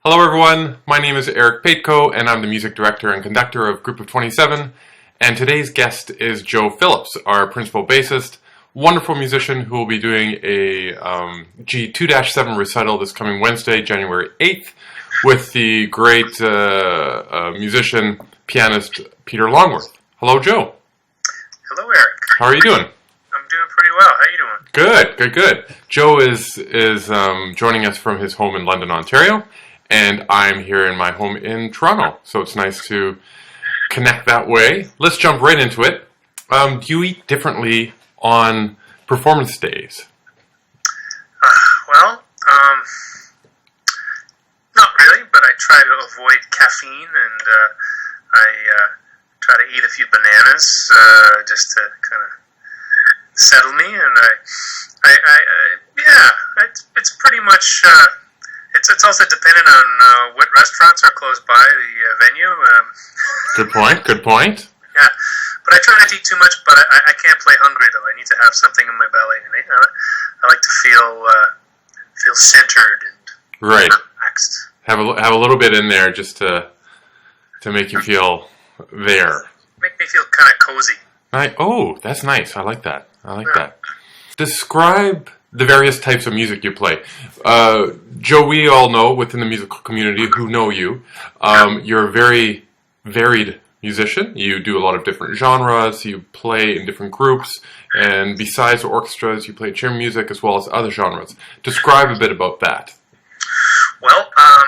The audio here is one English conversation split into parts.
Hello everyone, my name is Eric Paitko and I'm the music director and conductor of Group of 27, and today's guest is Joe Phillips, our principal bassist, wonderful musician who will be doing a G2-7 recital this coming Wednesday, January 8th, with the great musician, pianist Peter Longworth. Hello Joe. Hello Eric. How are you doing? I'm doing pretty well. How are you doing? Good. Joe is joining us from his home in London, Ontario. And I'm here in my home in Toronto, so it's nice to connect that way. Let's jump right into it. Do you eat differently on performance days? Well, not really, but I try to avoid caffeine, and I try to eat a few bananas just to kind of settle me. And it's pretty much. It's also dependent on what restaurants are close by the venue. Good point. Yeah, but I try not to eat too much. But I can't play hungry though. I need to have something in my belly, and I like to feel centered and relaxed. Have a little bit in there just to make you feel there. Make me feel kind of cozy. Oh, that's nice. I like that. That. Describe the various types of music you play. Joe, we all know within the musical community who know you. You're a very varied musician. You do a lot of different genres. You play in different groups. And besides orchestras, you play chamber music as well as other genres. Describe a bit about that. Well, I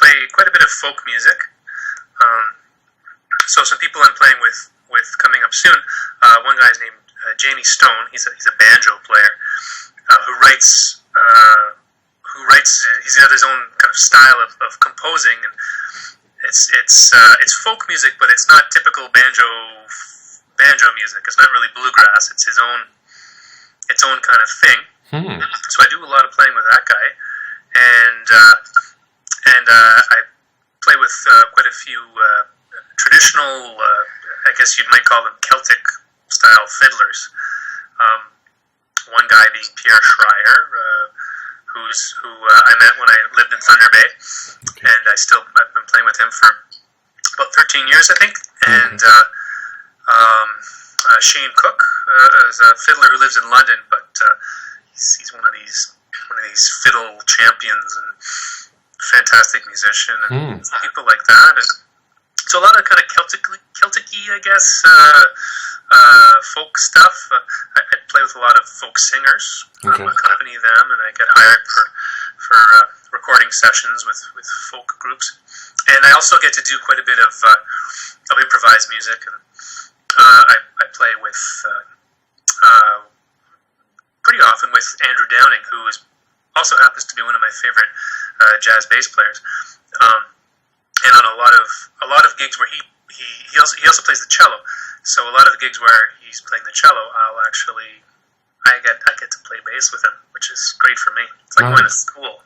play quite a bit of folk music. So some people I'm playing with coming up soon. One guy's named Jamie Stone. He's a banjo player who writes. He's got his own kind of style of composing, and it's folk music, but it's not typical banjo music. It's not really bluegrass. It's its own kind of thing. So I do a lot of playing with that guy, and I play with quite a few traditional. I guess you might call them Celtic style fiddlers. One guy being Pierre Schreier, who I met when I lived in Thunder Bay, and I've been playing with him for about 13 years, I think. And Shane Cook is a fiddler who lives in London, but he's one of these fiddle champions and fantastic musician, and people like that. And so a lot of kind of Celtic-y, I guess, folk stuff. I play with a lot of folk singers, accompany them, and I get hired for recording sessions with folk groups. And I also get to do quite a bit of improvised music, and I play with pretty often with Andrew Downing, who also happens to be one of my favorite jazz bass players. And on a lot of gigs where he also plays the cello, so a lot of the gigs where he's playing the cello, I get to play bass with him, which is great for me. It's like going to school.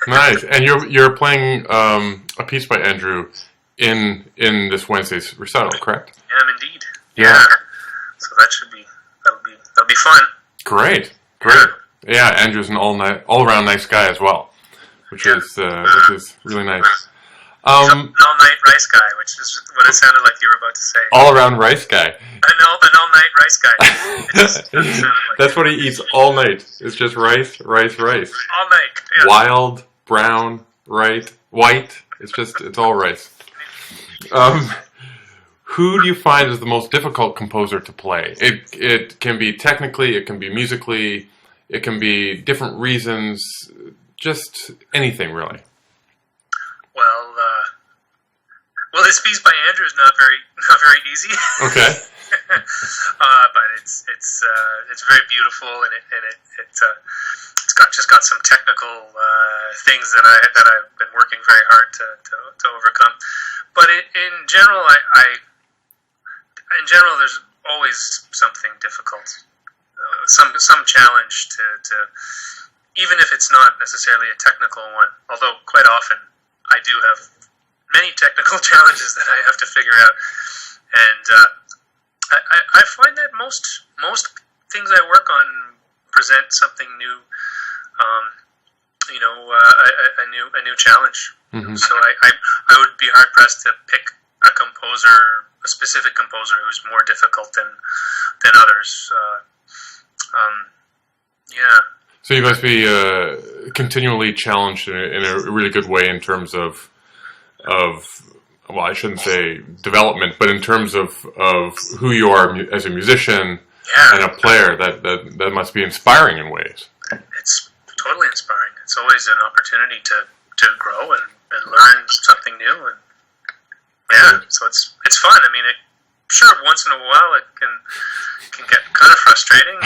Nice, and you're playing a piece by Andrew in this Wednesday's recital, correct? I am indeed. Yeah. So that'll be fun. Great. Yeah, Andrew's an all-around nice guy as well, which is really nice. An all-night rice guy, which is what it sounded like you were about to say. All-around rice guy. An all-night rice guy. That's what he eats all night. It's just rice. All night. Yeah. Wild, brown, white. It's all rice. Who do you find is the most difficult composer to play? It can be technically, it can be musically, it can be different reasons, just anything really. Well, this piece by Andrew is not very easy. Okay. But it's very beautiful, and it's got some technical things that I've been working very hard to overcome. But in general, there's always something difficult, some challenge to even if it's not necessarily a technical one. Although quite often I do have many technical challenges that I have to figure out, and I find that most things I work on present something new. a new challenge. Mm-hmm. So I would be hard pressed to pick a specific composer who's more difficult than others. Yeah. So you must be continually challenged in a really good way in terms of well, I shouldn't say development, but in terms of who you are as a musician and a player. That must be inspiring in ways. It's totally inspiring. It's always an opportunity to grow and learn something new, and so it's fun. I mean, sure, once in a while it can get kind of frustrating,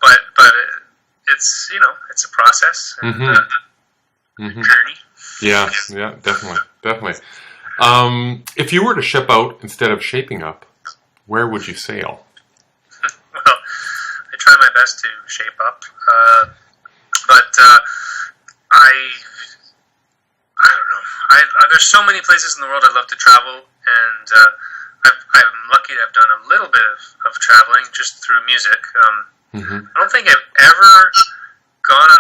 but it's it's a process and journey. Yeah, definitely. If you were to ship out instead of shaping up, where would you sail? Well, I try my best to shape up, but I don't know. There's so many places in the world I'd love to travel, and I'm lucky to have done a little bit of traveling just through music. I don't think I've ever gone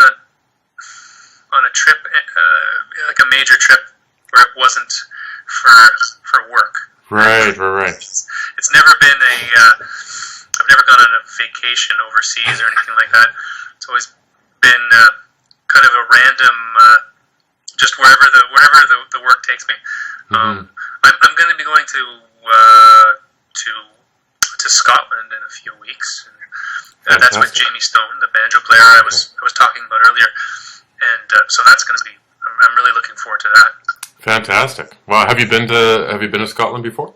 on a trip, like a major trip, where it wasn't for work. Right. It's never been I've never gone on a vacation overseas or anything like that. It's always been kind of a random, just wherever the work takes me. I'm going to be going to Scotland in a few weeks. And that's with Jamie Stone, the banjo player I was talking about earlier, and so that's going to be. I'm really looking forward to that. Fantastic! Wow, have you been to Scotland before?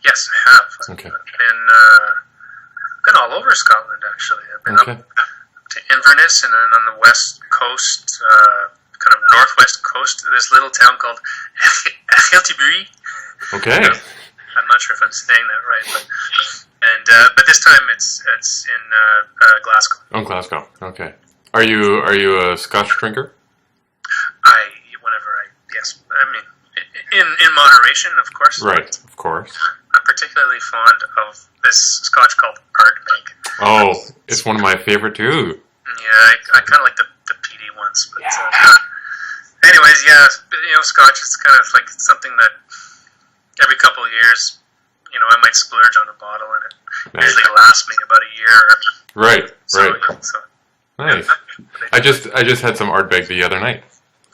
Yes, I have. Okay. I've been all over Scotland actually. I've been up to Inverness, and then on the west coast, kind of northwest coast, this little town called Achiltibury. Okay. I'm not sure if I'm saying that right, but this time it's in Glasgow. Oh, Glasgow. Okay. Are you a Scotch drinker? Yes. I mean, in moderation, of course. Right. Of course. I'm particularly fond of this Scotch called Ardbeg. Oh, it's one of my favorite too. Yeah, I kind of like the peaty ones, but anyways, Scotch is kind of like something that every couple of years, I might splurge on a bottle, and it usually lasts me about a year. Right. So, nice. I just had some Ardbeg the other night.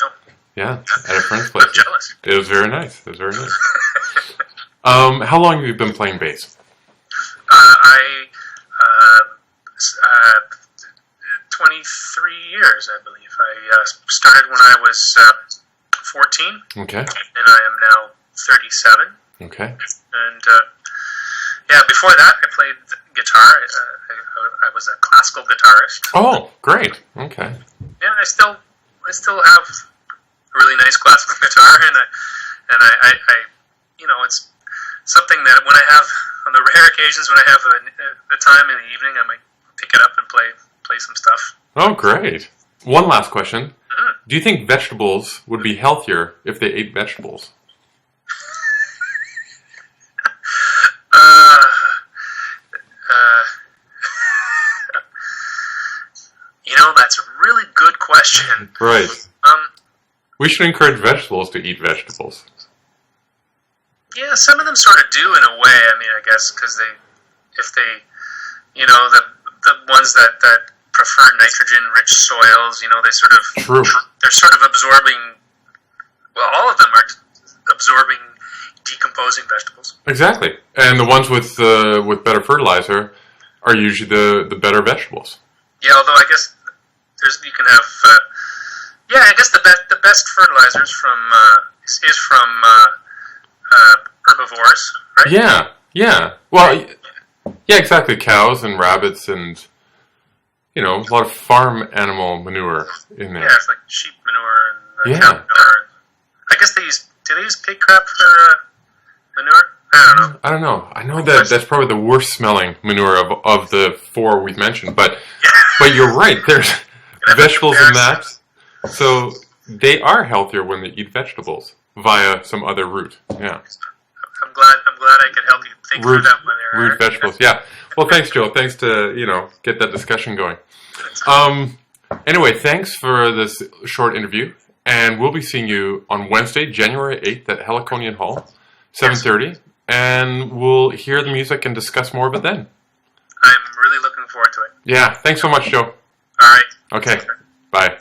Oh. Yeah, at a friend's place. I'm jealous. It was very nice. How long have you been playing bass? 23 years, I believe. I started when I was 14. Okay. And I am now 37. Okay. And before that, I played guitar. I was a classical guitarist. Oh, great. Okay. Yeah, I still have a really nice classical guitar, and I it's something that when I have, on the rare occasions when I have the time in the evening, I might pick it up and play some stuff. Oh, great. One last question. Mm-hmm. Do you think vegetables would be healthier if they ate vegetables? That's a really good question. Right. We should encourage vegetables to eat vegetables. Yeah, some of them sort of do in a way. I mean, I guess because the ones that prefer nitrogen-rich soils, they sort of True. They're sort of absorbing. Well, all of them are absorbing decomposing vegetables. Exactly, and the ones with better fertilizer are usually the better vegetables. Yeah, although I guess you can have. I guess the best fertilizers is from herbivores, right? Yeah. Well, yeah, exactly. Cows and rabbits and a lot of farm animal manure in there. Yeah, it's like sheep manure and cow manure. I guess do they use pig crap for manure? I don't know. I know that's probably the worst smelling manure of the four we've mentioned, but you're right. There's vegetables in that, so they are healthier when they eat vegetables via some other route. Yeah. I'm glad I could help you think through that one there. Root vegetables. Yeah. Well, thanks, Joe. Thanks to get that discussion going. Anyway, thanks for this short interview, and we'll be seeing you on Wednesday, January 8th at Heliconian Hall, 7:30, and we'll hear the music and discuss more of it then. I'm really looking forward to it. Yeah, thanks so much, Joe. All right. Okay, bye.